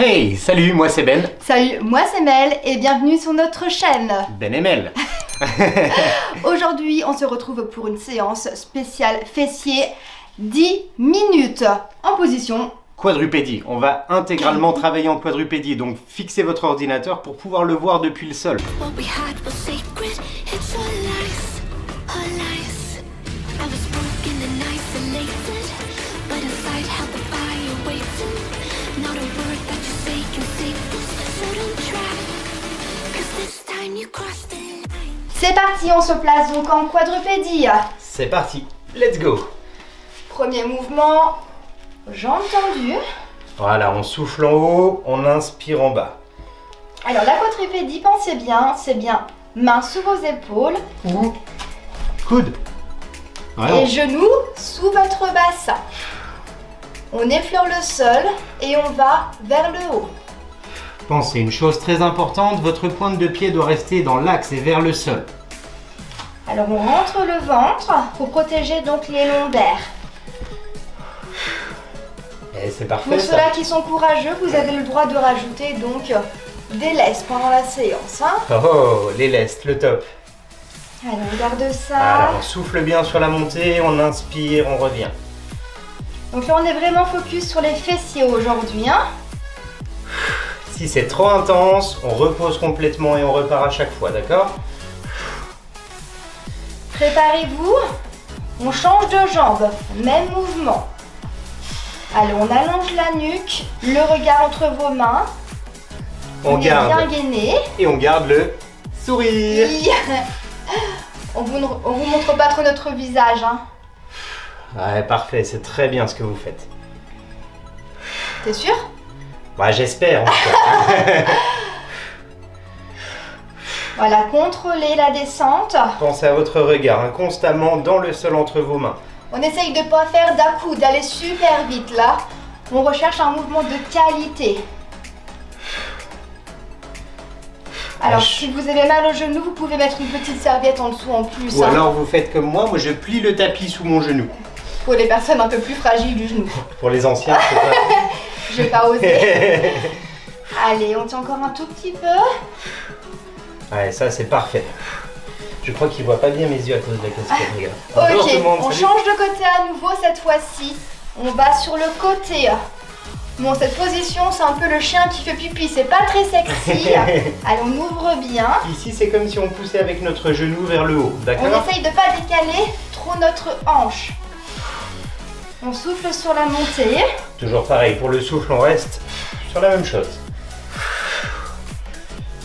Hey, salut, moi c'est Ben. Salut, moi c'est Mel et bienvenue sur notre chaîne. Ben et Mel. Aujourd'hui, on se retrouve pour une séance spéciale fessier 10 minutes en position Quadrupédie. On va intégralement travailler en quadrupédie, donc fixez votre ordinateur pour pouvoir le voir depuis le sol. C'est parti, on se place donc en quadrupédie. C'est parti, let's go. Premier mouvement, jambes tendues. Voilà, on souffle en haut, on inspire en bas. Alors la quadrupédie, pensez bien, c'est bien mains sous vos épaules. Ou coude. Et genoux sous votre bassin. On effleure le sol et on va vers le haut. Pensez, une chose très importante, votre pointe de pied doit rester dans l'axe et vers le sol. Alors on rentre le ventre pour protéger donc les lombaires. Et c'est parfait. Pour ceux-là qui sont courageux, vous avez le droit de rajouter donc des lestes pendant la séance. Hein. Oh, les lestes, le top. Allez, on garde ça. Alors, on souffle bien sur la montée, on inspire, on revient. Donc là, on est vraiment focus sur les fessiers aujourd'hui. Hein. Si c'est trop intense, on repose complètement et on repart à chaque fois, d'accord? Préparez-vous. On change de jambe. Même mouvement. Allez, on allonge la nuque, le regard entre vos mains. On est garde. bien gainé. Et on garde le sourire. On vous montre pas trop notre visage. Hein. Ouais, parfait, c'est très bien ce que vous faites. T'es sûr? Bah, j'espère. En tout cas. Voilà, contrôlez la descente. Pensez à votre regard, hein, constamment dans le sol entre vos mains. On essaye de ne pas faire d'un coup, d'aller super vite là. On recherche un mouvement de qualité. Alors, si vous avez mal au genou, vous pouvez mettre une petite serviette en dessous en plus. Ou alors vous faites comme moi je plie le tapis sous mon genou. Pour les personnes un peu plus fragiles du genou. Pour les anciens, c'est pas... Je vais pas oser. Allez, on tient encore un tout petit peu. Ouais, ça c'est parfait. Je crois qu'il voit pas bien mes yeux à cause de la casquette, regarde. Ok, on change de côté à nouveau cette fois-ci. On va sur le côté. Bon, cette position, c'est un peu le chien qui fait pipi, c'est pas très sexy. Allez, on ouvre bien. Ici, c'est comme si on poussait avec notre genou vers le haut, d'accord? On essaye de pas décaler trop notre hanche. On souffle sur la montée. Toujours pareil, pour le souffle, on reste sur la même chose.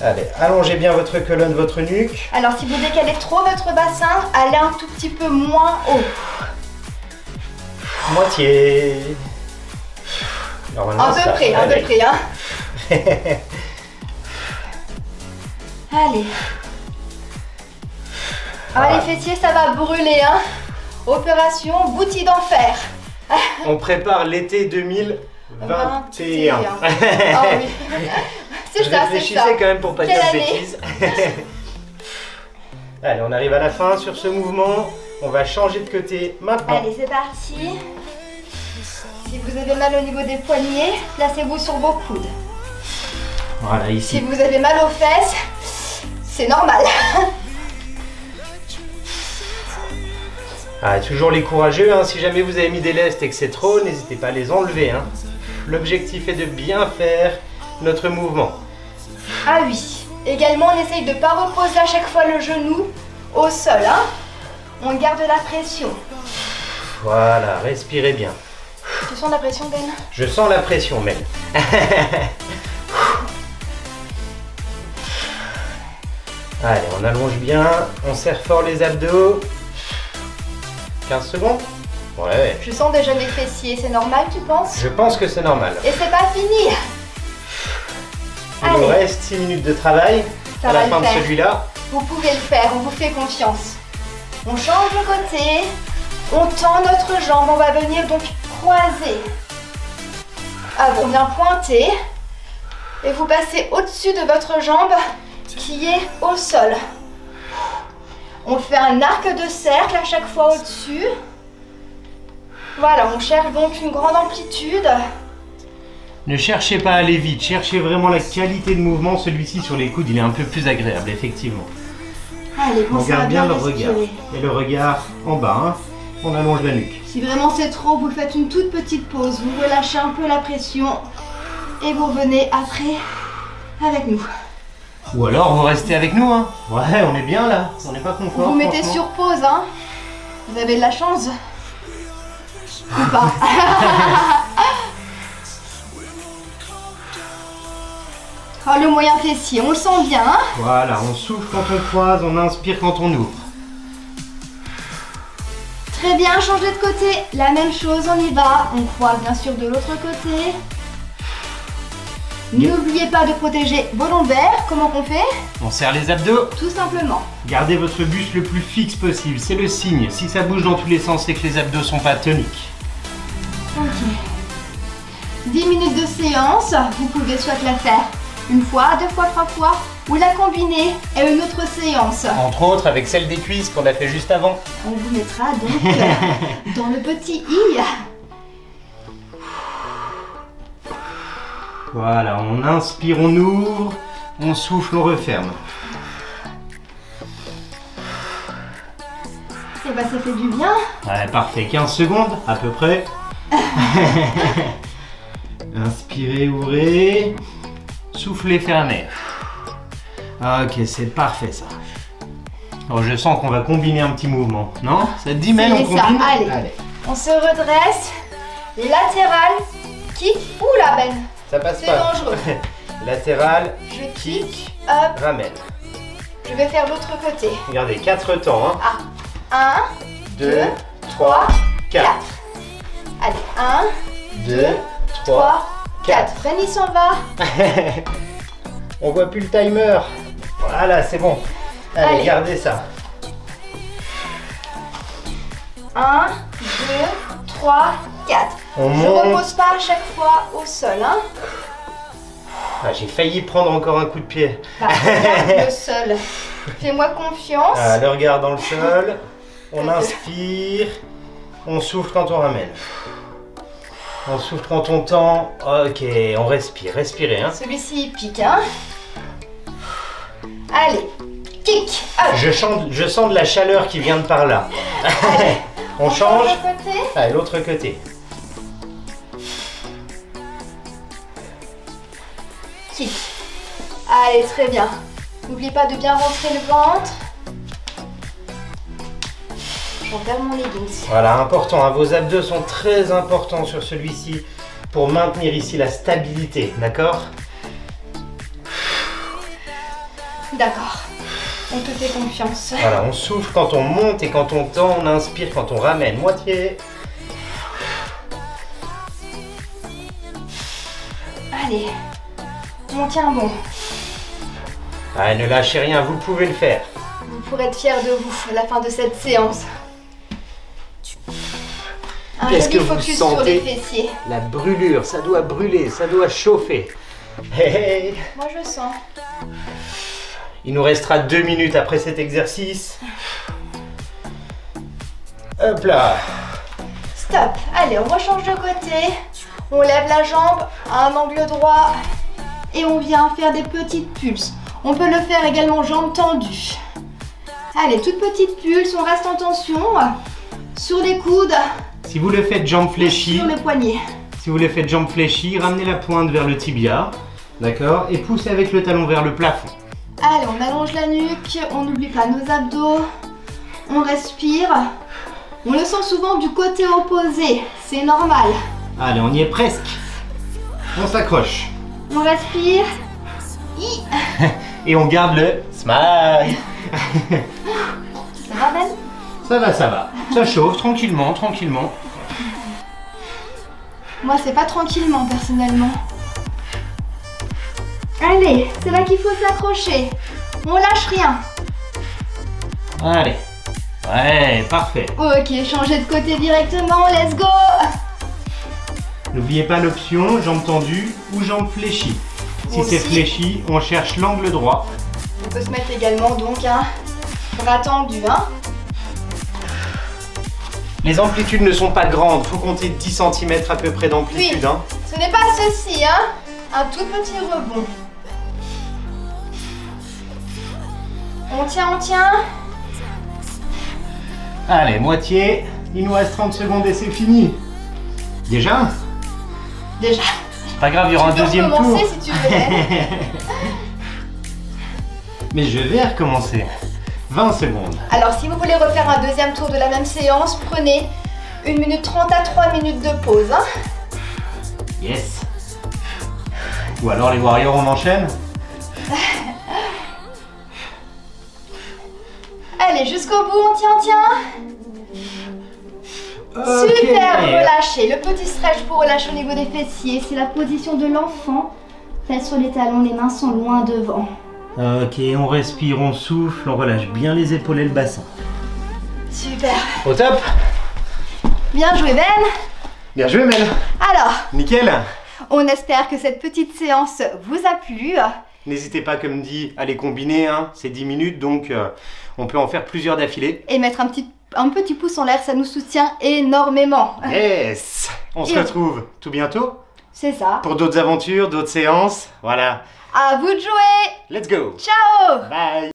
Allez, allongez bien votre colonne, votre nuque. Alors, si vous décalez trop votre bassin, allez un tout petit peu moins haut. Moitié. Normalement, Un peu près, hein. Allez. Ah, les fessiers, ça va brûler, hein. Opération boutie d'enfer. On prépare l'été 2021. Ah oui. C'est ça, c'est ça. Réfléchissez quand même pour pas dire de année? bêtises. Allez, on arrive à la fin sur ce mouvement. On va changer de côté maintenant. Allez, c'est parti. Si vous avez mal au niveau des poignets, placez-vous sur vos coudes. Voilà, ici. Si vous avez mal aux fesses, c'est normal. Ah, toujours les courageux, hein. Si jamais vous avez mis des lestes et que c'est trop, n'hésitez pas à les enlever. Hein. L'objectif est de bien faire notre mouvement. Ah oui. Également, on essaye de ne pas reposer à chaque fois le genou au sol. Hein. On garde la pression. Voilà, respirez bien. Tu sens la pression, Ben? Je sens la pression, Mel. Allez, on allonge bien, on serre fort les abdos. 15 secondes? Ouais. Je sens déjà mes fessiers, c'est normal, tu penses? Je pense que c'est normal. Et c'est pas fini. Il nous reste 6 minutes de travail à la fin de celui-là. Vous pouvez le faire, on vous fait confiance. On change de côté, on tend notre jambe, on va venir donc croiser. Ah, on vient pointer et vous passez au-dessus de votre jambe qui est au sol. On fait un arc de cercle à chaque fois au-dessus. Voilà, on cherche donc une grande amplitude. Ne cherchez pas à aller vite, cherchez vraiment la qualité de mouvement. Celui-ci sur les coudes, il est un peu plus agréable, effectivement. Allez, On garde bien le regard. Et le regard en bas, hein. On allonge la nuque. Si vraiment c'est trop, vous faites une toute petite pause. Vous relâchez un peu la pression et vous revenez après avec nous. Ou alors vous restez avec nous, hein. Ouais, on est bien là. On n'est pas confort. Vous mettez sur pause, hein. Vous avez de la chance. Ou pas. Oh, le moyen fessier, on le sent bien, hein. Voilà, on souffle quand on croise, on inspire quand on ouvre. Très bien, changez de côté. La même chose, on y va. On croise bien sûr de l'autre côté. N'oubliez pas de protéger vos lombaires. Comment qu'on fait? On serre les abdos. Tout simplement. Gardez votre buste le plus fixe possible, c'est le signe. Si ça bouge dans tous les sens, c'est que les abdos sont pas toniques. Ok. 10 minutes de séance. Vous pouvez soit la faire une fois, 2 fois, 3 fois, ou la combiner et une autre séance. Entre autres avec celle des cuisses qu'on a fait juste avant. On vous mettra donc dans le petit i. Voilà, on inspire, on ouvre, on souffle, on referme. Et bah ça fait du bien. Ouais, parfait, 15 secondes à peu près. Inspirez, ouvrez. Soufflez, fermez. Ok, c'est parfait ça. Alors, je sens qu'on va combiner un petit mouvement, non? Ça te dit, Mel, on combine? Allez. On se redresse. Latéral, kick. Oula Ben, Ça passe c'est pas. dangereux. Latéral, Je kick, hop. ramène. Je vais faire l'autre côté. Regardez, 4 temps. Hein. 1, 2, 3, 4. Allez, 1, 2, 3, 4. Ben il s'en va. On voit plus le timer. Voilà, c'est bon. Allez, gardez ça. 1, 2, 3, 4. On Je monte. repose pas à chaque fois au sol, hein. Ah, j'ai failli prendre encore un coup de pied. Bah, regarde le sol. Fais-moi confiance. Ah, le regard dans le sol. On inspire. On souffle quand on ramène. On souffle quand on tend. Ok, on respire. Respirez, hein. Celui-ci il pique, hein. Allez, kick. Hop. Je sens de la chaleur qui vient de par là. Allez. On change. de côté. Allez, l'autre côté. Kick. Allez, très bien. N'oubliez pas de bien rentrer le ventre. J'en perds mon leggings. Voilà, important, hein, vos abdos sont très importants sur celui-ci pour maintenir ici la stabilité, d'accord? D'accord. On te fait confiance. Voilà, on souffle quand on monte et quand on tend, on inspire quand on ramène. Moitié. Allez. On tient bon. Allez, ne lâchez rien, vous pouvez le faire. Vous pourrez être fiers de vous à la fin de cette séance. Un Qu'est-ce joli que vous focus sur les sentez? fessiers. La brûlure, ça doit brûler, ça doit chauffer. Hey, hey. Moi je sens. Il nous restera 2 minutes après cet exercice. Hop là. Stop. Allez, on rechange de côté. On lève la jambe à un angle droit. Et on vient faire des petites pulses. On peut le faire également jambes tendues. Allez, toute petite pulse, on reste en tension. Sur les coudes. Si vous le faites jambes fléchies, Sur les poignets. si vous le faites jambes fléchies, ramenez la pointe vers le tibia. D'accord? Et poussez avec le talon vers le plafond. Allez, on allonge la nuque. On n'oublie pas nos abdos. On respire. On le sent souvent du côté opposé. C'est normal. Allez, on y est presque. On s'accroche. On respire. Hi. Et on garde le smile. Ça va, Ben? Ça va, ça va. Ça chauffe tranquillement, tranquillement. Moi, c'est pas tranquillement, personnellement. Allez, c'est là qu'il faut s'accrocher. On lâche rien. Allez. Ouais, parfait. Ok, changer de côté directement. Let's go. N'oubliez pas l'option jambes tendues ou jambes fléchies. Si c'est Aussi. fléchi, on cherche l'angle droit. On peut se mettre également donc un bras tendu, hein. Les amplitudes ne sont pas grandes, faut compter 10 cm à peu près d'amplitude. Oui. Hein. Ce n'est pas ceci, hein. Un tout petit rebond. On tient, on tient. Allez, moitié. Il nous reste 30 secondes et c'est fini. Déjà? Déjà. C'est pas grave, il y aura un deuxième tour. Tu peux recommencer si tu veux. Mais je vais recommencer. 20 secondes. Alors, si vous voulez refaire un deuxième tour de la même séance, prenez 1 minute 30 à 3 minutes de pause. Hein. Yes. Ou alors les Warriors, on enchaîne? Allez, jusqu'au bout, on tient, on tient. Okay. Super, relâchez. Le petit stretch pour relâcher au niveau des fessiers. C'est la position de l'enfant. Fesses sur les talons, les mains sont loin devant. Ok, on respire, on souffle, on relâche bien les épaules et le bassin. Super. Au top. Bien joué, Ben. Bien joué, Mel. Alors, Nickel. on espère que cette petite séance vous a plu. N'hésitez pas, comme dit, à les combiner. Hein. C'est 10 minutes, donc on peut en faire plusieurs d'affilée. Et mettre un petit pouce en l'air, ça nous soutient énormément. Yes. On se retrouve tout bientôt. C'est ça. Pour d'autres aventures, d'autres séances. Voilà. À vous de jouer. Let's go. Ciao. Bye.